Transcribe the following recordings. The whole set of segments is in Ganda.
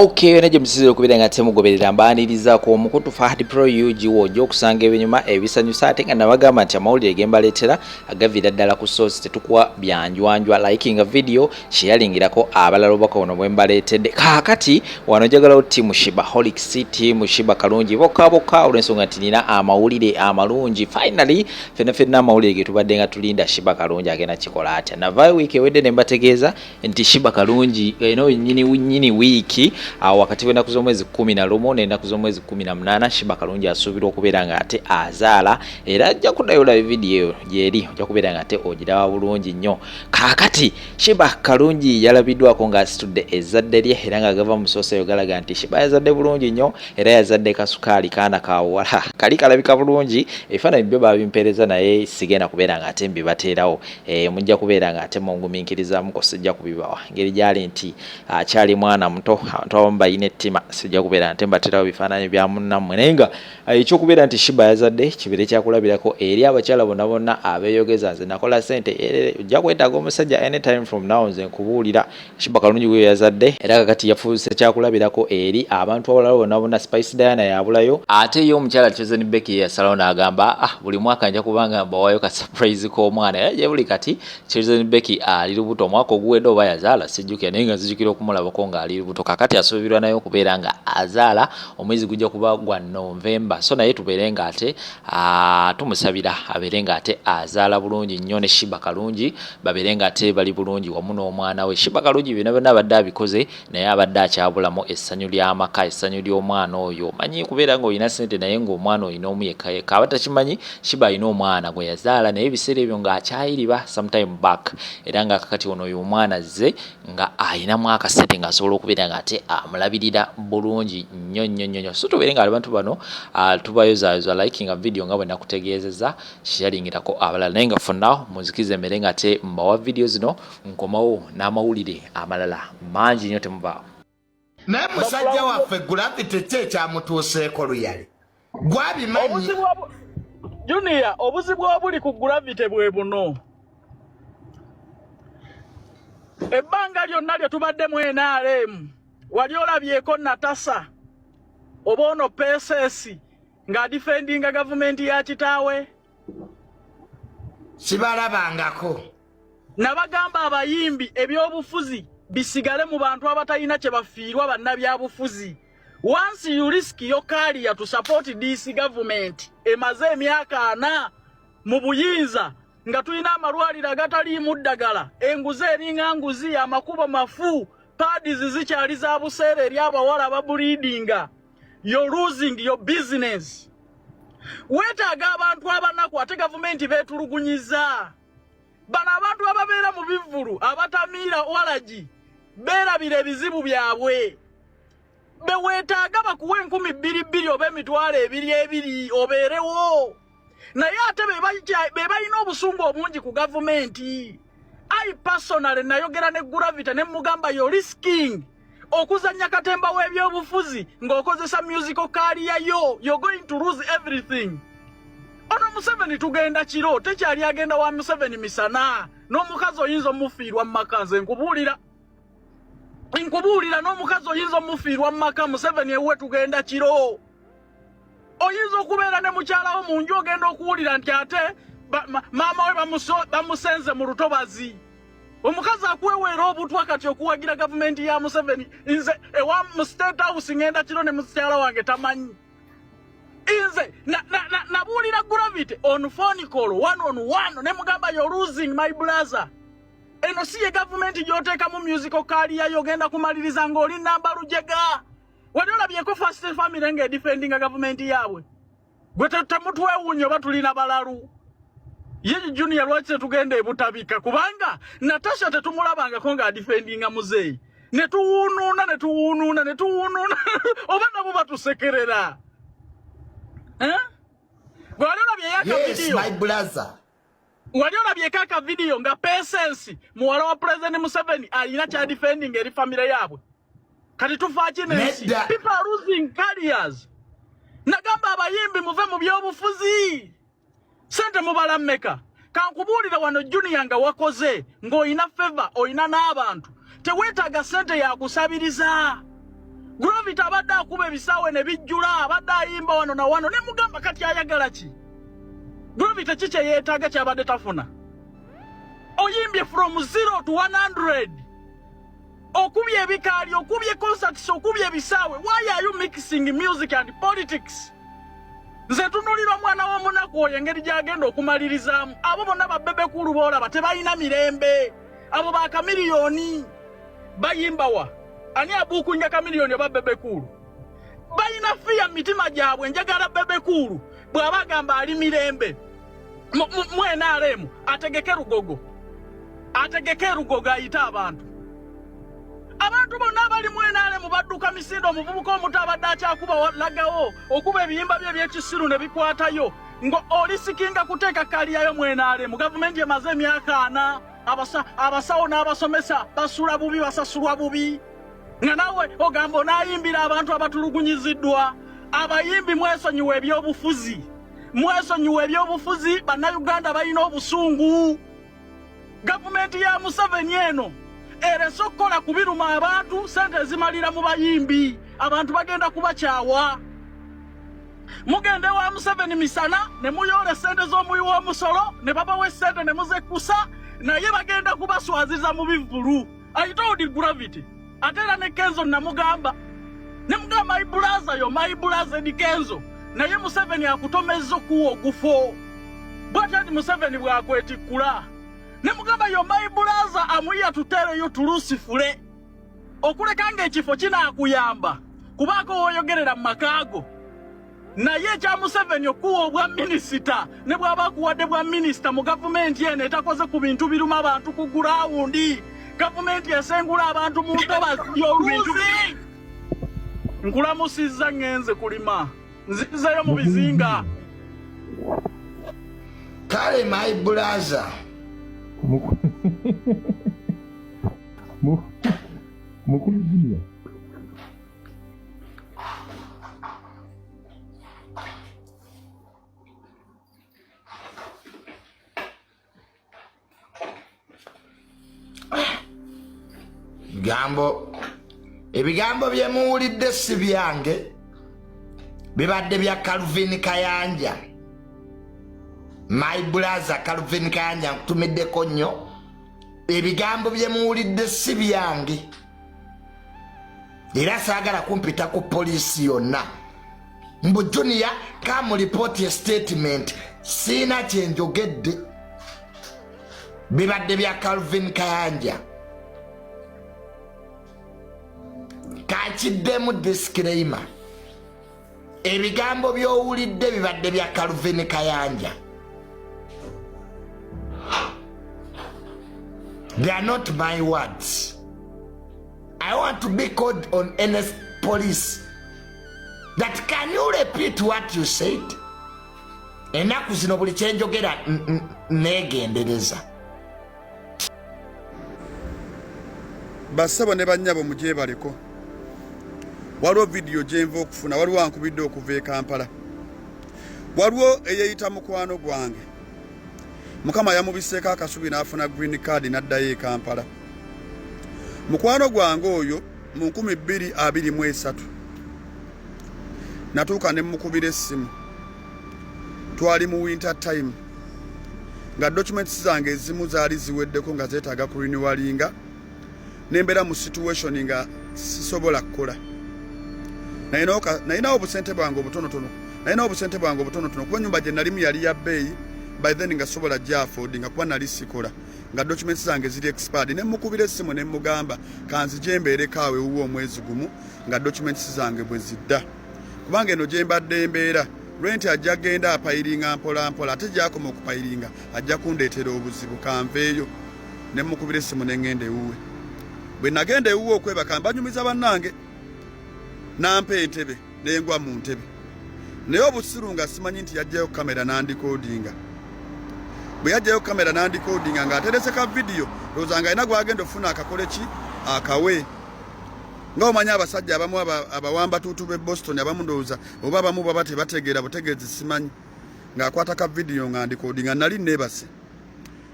Okay, neje msiziro kubira ngate mugoberera mbaniriza ko omukutu Fahad Pro UG wojo kusanga ebinyuma ebisanyusa ate nga nabagamba nti amawulire gembaletera agavira ddala ku source tetukwa byanjwanjwa liking a video sharingirako abalalo bakono bwembaletedde kakati wanojagala uti mushiba Holic City mushiba kalungi boka olensonga tinina amawulire amalungi finally fena amawulire getubadde nga tulinda shiba kalungi agena kikola atya na vai wiki wedde nembategeeza nti shiba kalungi eno nyini wiki wakati w'ennaku z'omwezi 11 n'ennaku z'omwezi 18 Shiba Kalungi asuubirwa okubeera nga ate azaala era ajja kuddayo olaba vidiyo gyeri ojja kubeera nga ate ogiraba bulungi nnyo. Kaakati Shiba Kalungi yalabiddwako ng'asitudde ezzadde lye era ng'agava mu soose eyo galaga nti Shiba yazadde bulungi nnyo era yazadde kasukaali kaana kawala kali kalabika bulungi ebifaananyi byo babimpeereza naye sigenda kubeera nga ate mbibateerawo mujja kubeera nga ate mungumiikirizaamuko sijja kubibawa ngeri gyali nti akyali mwana muto abamu bayina ettima sijja kubeera nti mbaterawo bifaananyi bya munnammwe naye nga ekyokubeera nti Shiba yazadde kibere kyakulabirako eri abakyala bonna abeeyogeza nze nakola ssente ojja kwetaaga omusajja anytime from now nze nkubuulira Shiba Kalungi we yazadde era kakati yafuuse kyakulabirako eri abantu abalala bonna Spice Diana yabulayo ate ye omukyala Chosen Becky yasalawo n'agamba buli mwaka nja kubanga mbawaayo ka surprise k'omwana era gye buli kati Chosen Becky ali lubuto omwaka oguwedde oba yazaala sijjukira naye nga nzijukira okumulabako ng'ali lubuto kakati asuubirwa naye okubeera nga azaala omwezi gujja kuba gwa November so naye tubeere nga ate tumusabira abeere nga ate azaala bulungi nnyo ne Shiba Kalungi babeere nga ate bali bulungi wamu n'omwana we Shiba Kalungi byonna abadde abikoze naye abadde akyabulamu essanyu ly'amaka essanyu ly'omwana oyo manyi kubeera ng'olina ssente naye ng'omwana olina omu yekka aba takimanyi Shiba alina omwana gwe yazaala naye ebiseera ebyo ng'akyayiriba sometime back era nga kakati ono oyo omwana azze nga ayinamu akasente ng'asobola okubeera nga ate amulabirira bulungi nnyo so tubeere nga abantu bano tubayozayoza liking a video nga bwe nakutegeezeza sharingirako abalala naye nga for now munzikize mbere nga ate mbawa video zino nkomawo n'amawulire amalala mangi nnyo temubaawo naye musajja waffe Gravity ekyamutuuseeko luyali gwabimanyi Junior obuzibu obuli ku Gravity bwe buno ebbanga lyonna lye tubadde mu NRM wali olabyeko Natasa oba ono PSS nga defendinga government ya kitaawe sibalabangako nabagamba abayimbi ebyobufuzi bisigale mu bantu abatalina kye bafiirwa bannabyabufuzi once you risk your career to support this government emaze emyaka 4 mu buyinza nga tulina amalwaliro agataliimu ddagala enguzi eringa nguzi amakubo mafu pads zikyali za buseere eri abawala ababuliidinga you're losing your business weetaaga abantu abanaku ate gavumenti beetulugunyiza bano abantu ababeera mu bivvulu abatamiira walagi beerabira ebizibu byabwe beweetaaga bakuwa 2,200 oba emitwalo 2,200 obeerewo naye ate be balina obusungu obungi ku gavumenti I personally nayogera ne Gravity ne mugamba yo risking okuzanya katemba w'ebyobufuzi ng'okozesa musical career you're going to lose everything. Ono Museveni tugenda kiro tekyali agenda wa Museveni misana n'omukazi oyinza omufiirwa mu maka nze nkubuulira n'omukazi oyinza omufiirwa mu maka Museveni ewe tugenda kiro oyinza okubeera ne mukyalawo mu nju ogenda okuwulira nti ate maama we bamusenze mu lutobazi omukazi akweweera obutwa kati okuwagira gavumenti ya Museveni nze ewa mu State House ngenda kiro ne mukyala wange tamanyi nze nabuulira Gravity on phone call one on one ne mugamba you're losing my brother eno si ye gavumenti gy'oteekamu musical career yogenda kumaliriza ng'oli namba lujega wali olabyeko First Family nga edifendinga gavumenti yaabwe gwe temutwewuunye oba tulina balalu ye Junior lwaki tugenda ebutabika kubanga Natasha tetumulabangako nga adifendinga muzeeyi netuwuunuuna oba nabo batusekerera gwe wali olabyeyaka video wali olabyeko aka video nga PSS muwala wa President Museveni alina kyadifendinga eri famire yaabwe kati tufaaki nensi people are losing careers nagamba abayimbi muve mu byobufuzi sente mubala mmeka kankubuulira wano Junior nga wakoze ng'olina favor olina n'abantu teweetaaga sente ya kusabiriza Gravity abadde akuba ebisaawe ne bijjula abadde ayimba wano na wano ne mugamba kati ayagala ki? Gravity kiki yeetaaga kyabadde tafuna? Oyimbye from 0 to 100. Okubye ebikaali, okubye concerts, okubye ebisaawe. Why are you mixing music and politics? Nze tunulira mwana w'omunaku oyo engeri gy'agenda okumalirizamu. Abo bonna babbebekulu boolaba tebalina mirembe. Abo ba kamiliyoni bayimbawa. Ani abuukunya kamiliyoni babbebekulu? Balina fiya mitima gyabwe njagala bbebekulu. Bw'aba agamba ali mirembe. NRM ategeke Lugogo. Ategeke Lugogo ayita abantu. Abantu bonna abali mu NRM badduka misindo omuvubuka omuto abadde akyakuba lagawo okuba ebiyimba bye ebyekisiru ne bikwatayo ngo olisikinga kuteeka kaliyayo mu NRM. Gavumenti emaze emyaka 4 abasawo n'abasomesa basula bubi basasulwa bubi nga nawe ogamba onaayimbira abantu abatulugunyiziddwa. Abayimbi mwesonyiwa ebyobufuzi, mwesonyiwa ebyobufuzi. Bannayuganda balina obusungu. Gavumenti ya Museveni eno erese okukola kubiruma abantu, sente zimalira mu bayimbi, abantu bagenda kubakyawa. Mugende wa Museveni misana ne muyoole sente z'omuwi w'omusolo ne babawe sente ne muzekusa, naye bagenda kubaswaziza mu bivulu. I told Gravity. Ate era ne Kenzo namugamba. Ne mugamba my brother yo, my brother di Kenzo. Naye Museveni akutomezza okuwa ogufo. Bw'atyo Museveni bw'akwetikkula. Ne mugamba yo my brother amuya tutereyo tulusifule. Okuleka ng'ekifo kinaakuyamba kubaako woyogerera mu makaago. Naye ekya Museveni okuwa obwa minisita ne bw'aba kuwadde bwa minisita mu gavumenti eno etakoze ku bintu biruma abantu ku gurawundi. Gavumenti esengula abantu mu ntobazi oluuzi. Nkulamusizza ngenze kulima. Nzizayo mu bizinga. Kale my brother. Mukuluziya. Ebigambo bye muwulidde si byange, bibadde bya Calvin Kayanja. My brother Calvin Kayanja nkutumiddeko nnyo. Ebigambo bye muwulidde si byange, era saagala kumpita ku poliisi yonna. Mbu Junior come report a statement, siina kye njogedde. Bibadde bya Calvin Kayanja. Kakiddemu disclaimer. Ebigambo by'owulidde bibadde bya Calvin Kayanja. They are not my words. I want to be called on NS police. That can you repeat what you said? Enaku zino buli kyenjogera negendereza. Basabo ne bannyabo mujye baliko. Waliwo video gyenva okufuna, waliwo ankubidde okuva e Kampala. Waliwo eyeyita mukwano gwange. Mukama yamubiseeko akasubi n'afuna green card n'addayo e Kampala. Mukwano gwange oyo mu 2023 natuuka ne mukubira essimu. Twali mu winter time nga documents zange ezimu zaali ziweddeko nga zeetaaga ku renewallinga, nembeera mu situation nga sisobola kukola. Nayinawo obusente bwange obutonotono kuba ennyumba gye nalimu yali ya bbeeyi. By then nga sobola gya afford nga kuba nali sikola nga documents zange ziri expired. Ne mukubira essimu ne mugamba kanzije mbeereko awo ewuwo omwezi gumu nga documents zange bwe zidda, kubanga eno gye mbadde embeera rent ajja genda apayiringa mpola mpola, ate gyakoma okupayiringa ajja kundeetera obuzibu, kanveeyo. Ne mukubira essimu ne ngenda ewuwe. Bwe nagenda ewuwe okwebaka mbanyumiza bannange, nampa entebe nengwa mu ntebe. Naye obusiru nga simanyi nti yajjayo kamera n'andikodinga. Bwe yajjayo kamera n'andikodinga ng'aterese ka video, lowooza alina gwagenda ofuna akakole ki akawe. Nga omanyi abasajja abamu abawamba tuutu b'e Boston abamu ndowooza oba abamu baba tebategeera butegeezi simanyi, ng'akwata ka video ng'andikodinga. Nali neebase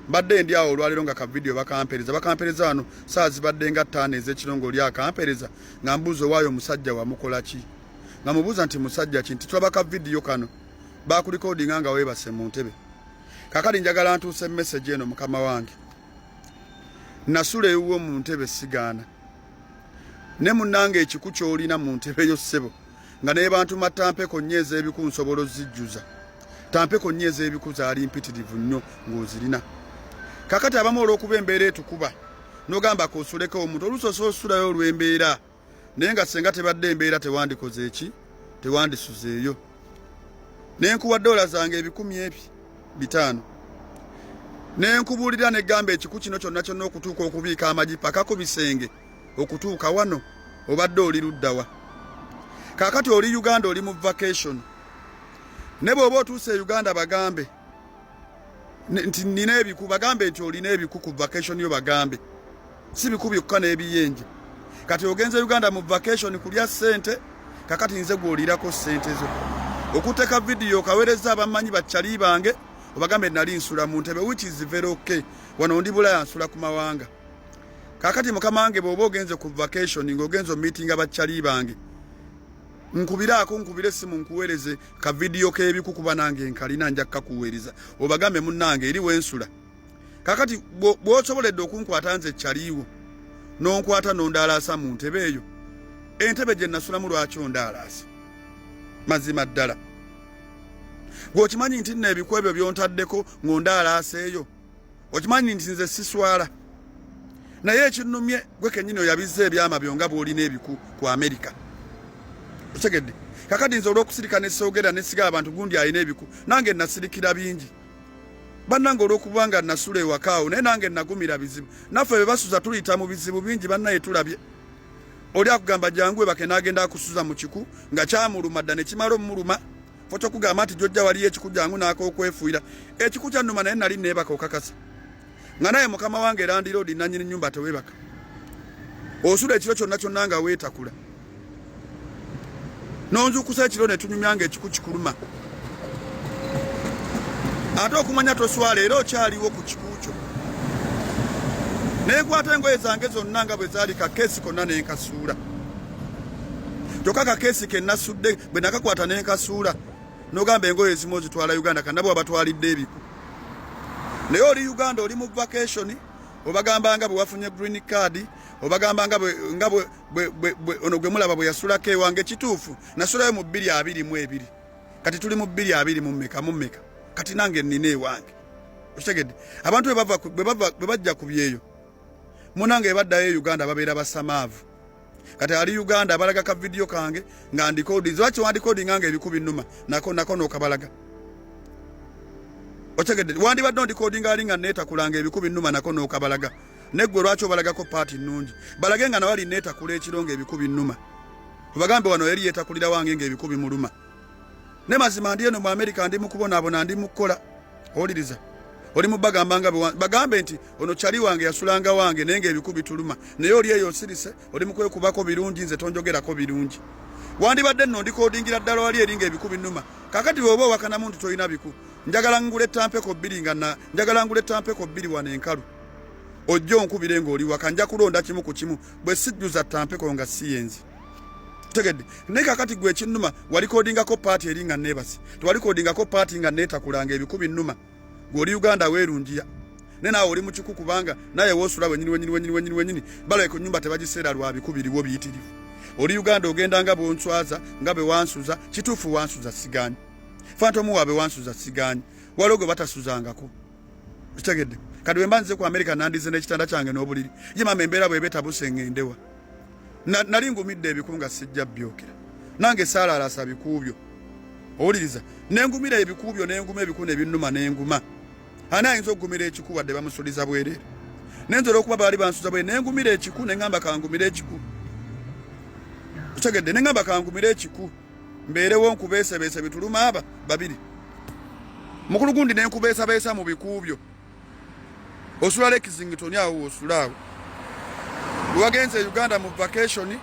Badde ndi awo olwaliro nga ka video bakampereza wano saa zibadde nga 5 ez'ekiro oli akampereza nga mbuzo waayo musajja wamukola ki nga mubuuza nti musajja ki nti tulaba ka video kano bakulikodinga nga weebase mu ntebe kakati njagala ntuuse message eno mukama wange nasula ewuwo mu ntebe sigaana ne munnange ekiku ky'olina mu ntebe yo ssebo nga naye bantu matampeko nyeeza ebiku nsobola ozijjuza tampeko nyeeza ebiku zaali mpitirivu nnyo ng'ozirina kakati abamu olw'okuba embeera etukuba n'ogamba kosuleko omuntu olusoso osulayo olw'embeera naye nga senga tebadde embeera tewandikoze eki tewandisuzeeyo naye nkuwa dola zange 500 naye nkubuulira negamba ekiku kino kyonna kyonna okutuuka okubiika amagi paka ku bisenge okutuuka wano obadde oli luddawa kakati oli Uganda oli mu vacation ne bw'oba otuuse e Uganda bagambe nti nina ebiku bagambe nti olina ebiku ku vacation yo bagambe si biku byokka n'ebiyenje kati ogenze Uganda mu vacation kulya ssente kakati nze gw'olirako ssente zo okuteka video kawereza abamanyi bakyali bange obagambe nali nsula mu ntebe which is very okay wano ndi Bulaya nsula ku mawanga kakati mukama wange bw'oba ogenze ku vacation ng'ogenze meeting abakyali bange nkubire simu nkuwereze ka video k'ebiku kuba nange nkalina njakka kuweereza obagambe munnange eri wensula kakati bw'osoboledde okunkwata nze kyaliwo n'onkwata n'ondaalaasa mu ntebe eyo entebe gye nasulamu lwaki ondaalaasa mazima ddala gweokimanyi nti nno ebiku ebyo byontaddeko ng'ondaalaasa eyo okimanyi nti nze siswala naye ekinnumye gwe kennyini oyabizza ebyama byonga bw'olina ebiku ku Amerika otegedde kakati nze olw'okusirika ne soogera ne sigala abantu gundi alina ebiku nange nasirikira bingi bannange olw'okuba nga nasula ewakaawo naye nange nagumira bizibu naffe bwe basuza tuliyita mu bizibu bingi bannaye tulabye oli akugamba jangu ebake n'agenda akusuza mu kiku nga kyamuluma dda ne kimala omuluma foto kugamba nti jjojja waliyo ekiku jangu n'ak'okwefuira ekiku kyannuma naye nali neebaka okakasa nga naye mukama wange landiroodi nannyini nnyumba teweebaka osula ekiro kyonna kyonna nga weetakula nonzukusa ekiro ne tunyumya nga ekiku kikuluma ate okumanya toswala era okyaliwo ku kikukyo nenkwata engoye zange zonna nga bwe zaali kakeesi konna nenkasuula kyokka kakeesi ke nasudde bwe nakakwata nenkasuula n'ogamba engoye ezimu ozitwala Uganda kannabwe abatwalidde ebiku naye oli Uganda oli mu vacation obagamba nga bwe wafunye green card obagamba nga ono gwe mulaba bwe yasulako ewange kituufu nasulayo mu 222 kati tuli mu 220 mu mmeka kati nange nina ewange okitegedde abantu bwe bajja ku byeyo munange ebaddayo Uganda babeera basamaavu kati ali Uganda abalaga ka video kange nga ndikodi lwaki wandikodi ngange ebikubi nnuma nako n'okabalaga otegedde wandibadde ondikodi ngali nga neetakulanga ebikubi nnuma nako n'okabalaga neggwe lwaki obalagako paati nnungi balage nga nawali neetakula ekiro ng'ebikubi nnuma obagambe wano eri yeetakulira wange ng'ebikubi muluma ne mazima ndi eno mu Amerika ndi mu kubonaabona ndi mu kukola owuliriza oli mu bagambe nti ono kyali wange yasulanga wange naye ng'ebikubi tuluma naye oli eyo osirise oli mu kwekubako birungi nze tonjogerako birungi wandibadde nno ndikodingira ddala wali eri ng'ebikubi nnuma kakati bw'oba owakanamu nti tolina biku njagala ngule tampeko 2 wano enkalu ojja onkubire ng'oli waka nja kulonda kimu ku kimu bwe sijjuza tampeko nga siyenzi tegedde naye kakati gwe ekinnuma walikodingako paati eri nga neebasi tewalikodingako paati nga neetakulanga ebikubi nnuma gw'oli Uganda weerungiya ne naawe oli mu kiku kubanga naye woosula wenyini balabye ku nnyumba tebagiseera lwa bikubiriwo biyitirivu oli Uganda ogenda nga bwonswaza nga bwe wansuza kituufu wansuza sigaanyi fantomu waabe wansuza sigaanyi waliwo gwe batasuzangako kitegedde kati bwe mba nze ku Amerika nandize n'ekitanda kyange n'obuliri ye mama embeera bw'eba etabuse ŋŋendewa nali ngumidde ebiku nga sijja byokera nange saalaalasa bikuubyo owuliriza nengumira ebikuubyo nenguma ebiku nebinnuma nenguma ani ayinza okugumira ekiku wadde bamusuliza bwereere nenzera okuba baali bansuza bwe nengumira ekiku neŋŋamba kangumira ekiku otegedde neŋŋamba kangumira ekiku mbeerewo nkubeesebeese bituluma aba babiri mukulu gundi nenkubeesabeesa mu bikuubyo osula lekizingitoni awo wosulaawo wewagenze Uganda mu vacation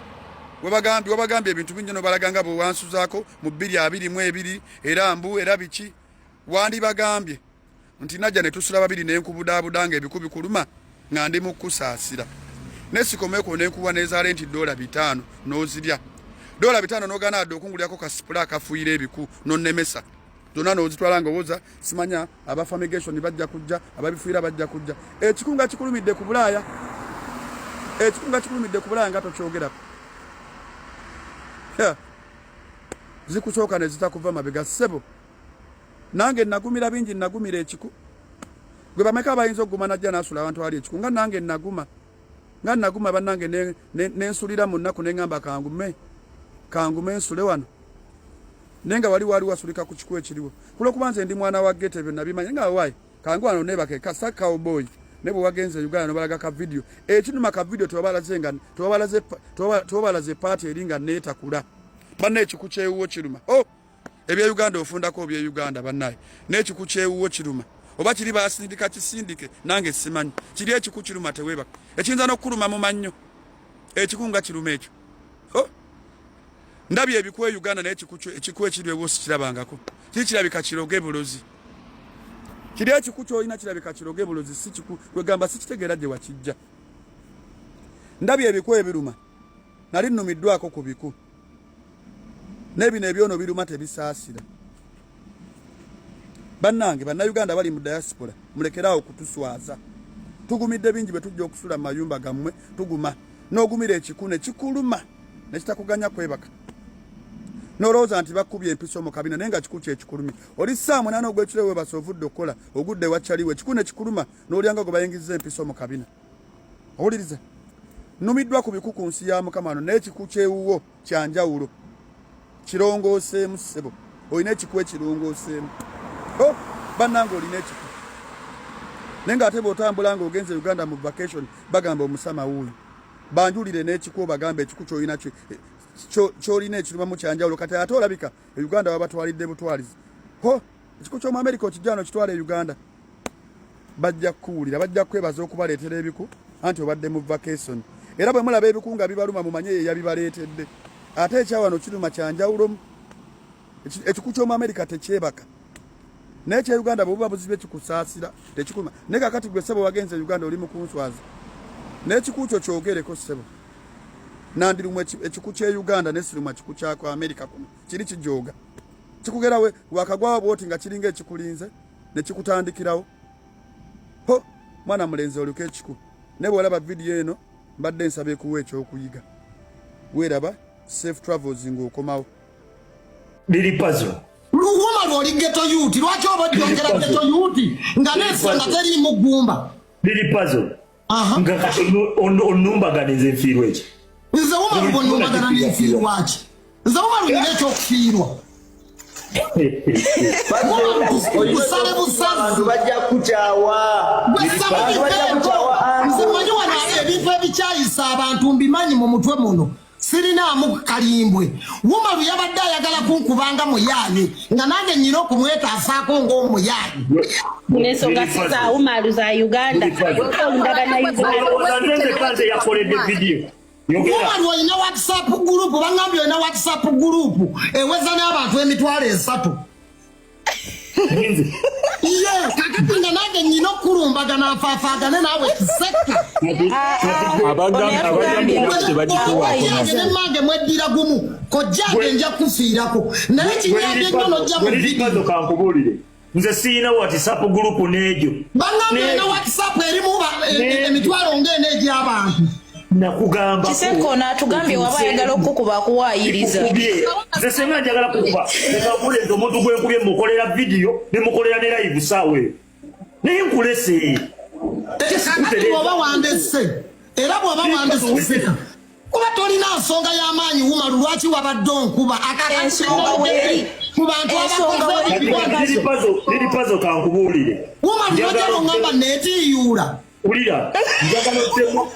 wabagambye ebintu bingi no balaganga bwe wansuzaako mu 222 era mbu era biki wandibagambye nti najja ne tusula babiri ne nkubudabudanga ebikubi kuluma nga ndi mu kusaasira nesikomeko ne nkuwa nezaale nti $5 nozirya $5 nogana adde okungulyako kasipula akafuuyira ebiku nonnemesa zonna nozitwala ngaowoza simanya aba fumigation bajja kujja ababifuuyira bajja kujja ekikunga kikulumidde ku Bulaaya nga tokyogerako zikusooka ne zitakuva mabega ssebo nange nagumira bingi nagumira ekiku gwe bameka bayinza okuguma najja nasula abantu ali ekiku nga nange naguma bannange nensulira mu nnaku neŋŋamba kangume nsule wano nenga wali wasulika ku kiku ekiriwo kulwokuba nze ndi mwana wa gete bye nabimanya nga wayi kangu wano nebake kasa cowboy ne bwe wagenze Uganda nobalaga ka video ekinuma ka video tobalaze party eringa netakula banne ekiku kyewuwo kiruma ebya Uganda ofundako bya Uganda bannaye n'ekiku kyewuwo kiruma oba kiri basindika kisindike nange simanyi kiri ekiku kiruma tewebaka ekiyinza n'okuluma mu mannyo ekikunga kiruma ekyo ndabye ebikuwa Uganda n'ekiku ekiriwewo sikirabangako kirabika kiroge bulozi kiri ekiku kyolina kirabika kiroge bulozi si kiku wegamba sikitegeera gye wakijja ndabye ebikuwa ebiruma nali nnumiddwako ku biku nebino ebyono biruma tebisaasira bannange bannayuganda bali mu diaspora mulekerawo kutuswaza tugumidde bingi bwe tujja okusula mu mayumba gammwe tuguma n'ogumira ekikune kikuluma nekitakuganya kwebaka n'olowooza nti bakubye empiso mu kabina naye nga kiku kyekikulumi oli saa 8 ogw'ekiro webasa ovudde okukola ogudde wakyaliwo ekikune kikuluma n'olyanga gwe bayingizza empiso mu kabina owuliriza nnumiddwa ku biku ku nsi ya Mukama wano n'ekiku kyewuwo kyanjawulo kirongooseemu ssebo olina ekiku ekirongooseemu bannange olina ekiku naye ng'ate bw'otambula nga ogenze Uganda mu vacation bagamba omusama wuuyo banjulire n'ekiku bagamba ekiku kyolina kyolina ekiruma mu kyanjawulo kati ate olabika Uganda wabatwalidde butwalizi ekiku ky'omu America okijjano kitwala Uganda bajja kuwulira bajja kwebaza okubaleetera ebiku anti obadde mu vacation era bwe mulaba ebiku nga bibaluma mumanye ye yabibaleetedde ate ekyawano kiruma kyanjawulomu ekiku ky'omu America tekyebaka naye kya Uganda bwe buba buzibe kikusaasira tekikuluma naye kakati gwe ssebo wagenze Uganda oli mu kunswaza n'ekiku kyo kyogereko ssebo nandirumu ekiku kya Uganda nesiruma kiku kyako America kuno kiri kijooga kikugerawe wakagwawo bwoti nga kiringa ekikulinze ne kikutandikirawo mwana mulenzi oliko ekiku ne bw'olaba video eno mbadde nsaba ekuwa ekyokuyiga weeraba safe travels ng'okomawo liri puzzle luwuma lw'oli ghetto youth lwaki oba odyongera ghetto youth nga n'ensonga teriimu ggumba liri puzzle nga kati onumbaganiza enfiirwa eki nze wuma lubonumbagana n'enfiirwa ki nze wuma lulina ekyokufiirwa busale busazi bajja kukyawa nze manyi wano ebintu ebikyayisa abantu mbimanyi mu mutwe muno sirinaamu kalimbwe wumalu yabadde ayagala kunkubanga muyaye nga nange nyina okumwetaasaako ng'omuyaye n'ensonga si za wumalu za Uganda olundagana Uganda yakoledde vidiyo wumalu olina WhatsApp group bangambye olina WhatsApp group eweza n'abantu 3,000 iye kakati nga nange nyina okulumbagana afaafagane naawe kisekka nemage mweddira gumu kojjange nja kufiirako naye kinyambye nnyo nojja mu vidiyo kankubuulire nze siina WhatsApp group n'egyo bangambye olina WhatsApp erimu emitwalo ng'en'egy'abantu nakugamba Kiseko n'atugambye waba ayagala okukuba akuwaayiriza nze senga njagala kukuba ekabulenzi omuntu gwenkubye mukolera vidiyo ne mukolera ne live saawe naye nkulese kakati bw'oba wandesse era bw'oba wandesse kuba tolina nsonga y'amaanyi wumalu lwaki wabadde onkuba ensonga weeri ku bantu liri puzzle kankubuulire wumalu lwajja longamba neetiyuula ulira njagala otemu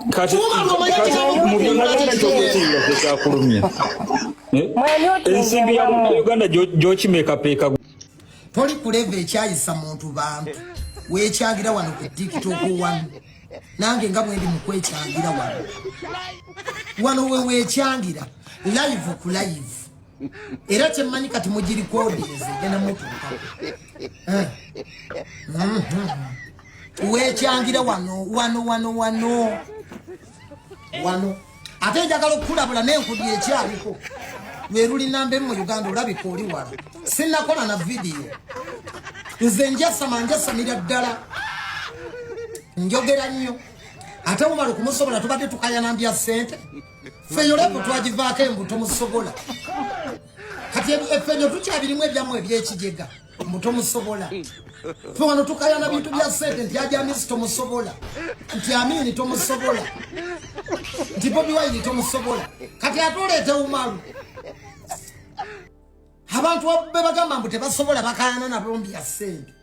kati ensimbi ya Uganda gyokimekapeka toli kuleva ekyayisa muntu bantu weekyangira wano ku TikTok wano nange nga bwendi mu kwekyangira wano we weekyangira live ku live era kyemmanyi kati mugiri kodinze genda mutuuka wekyangira wano ate njagala okukulabula n'enkudi ekyaliko lweruli namba mu Uganda olabika oli wala sinnakola na vidiyo nze njasamira ddala njogera nnyo ate mumala okumusobola tubadde tukayanambya ssente feyo lepo twagivaako embuto musobola kati effenyo tukyabirimu ebyamu ebyekigega mbuto musobola fe wano tukayana bintu bya ssente nti ajamisi tomusobola nti amini tomusobola nti Bobi Wine tomusobola kati atoleete umalu abantu be bagamba mbu tebasobola bakayana nabombi ya ssente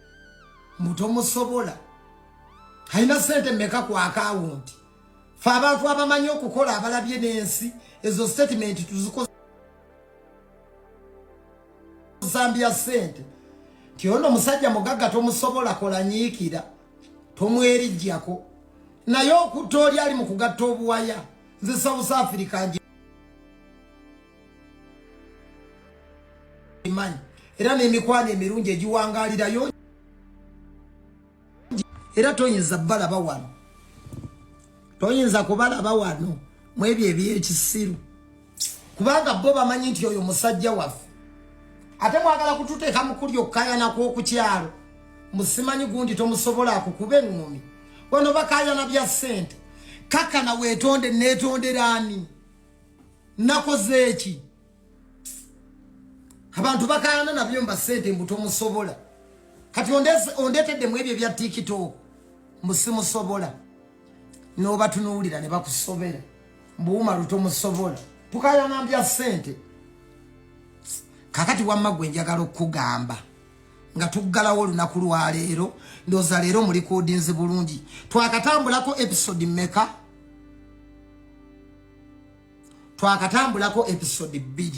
mbuto musobola haina ssente mmeka ku akawunti fe abantu abamanyi okukola abalabye n'ensi ezo statement tuzikoze Zambia ssente nti ono musajja mugagga tomusobola kola nyiikira tomwerijjako naye okutta oli ali mu kugatta obuwaya nze South Africa ngimanyi era n'emikwano emirungi egiwangalirayo era toyinza balaba wano toyinza kubalaba wano mu ebyo ebyekisiru kubanga bo bamanyi nti oyo musajja waffe ate mwagala kututeeka mu kulya okukayana kw'okukyalo musimanyi gundi tomusobola akukuba eŋŋumi wano bakayana bya ssente kakana weetonde neetonderaani nakoze eki abantu bakayana nabyo mba ssente mbu tomusobola kati ondeetedde mu ebyo ebya TikTok musimusobola n'oba tunuulira ne bakusobera mbuuma lutomusobola tukayana bya ssente kakati wamma gwe njagala okugamba nga tuggalawo olunaku lwa leero ndooza leero mu recordings bulungi twakatambulako episode mmeka twakatambulako episode 2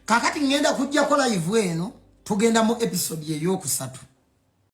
kakati ngenda kujjako live eno tugenda mu episode ey'okusatu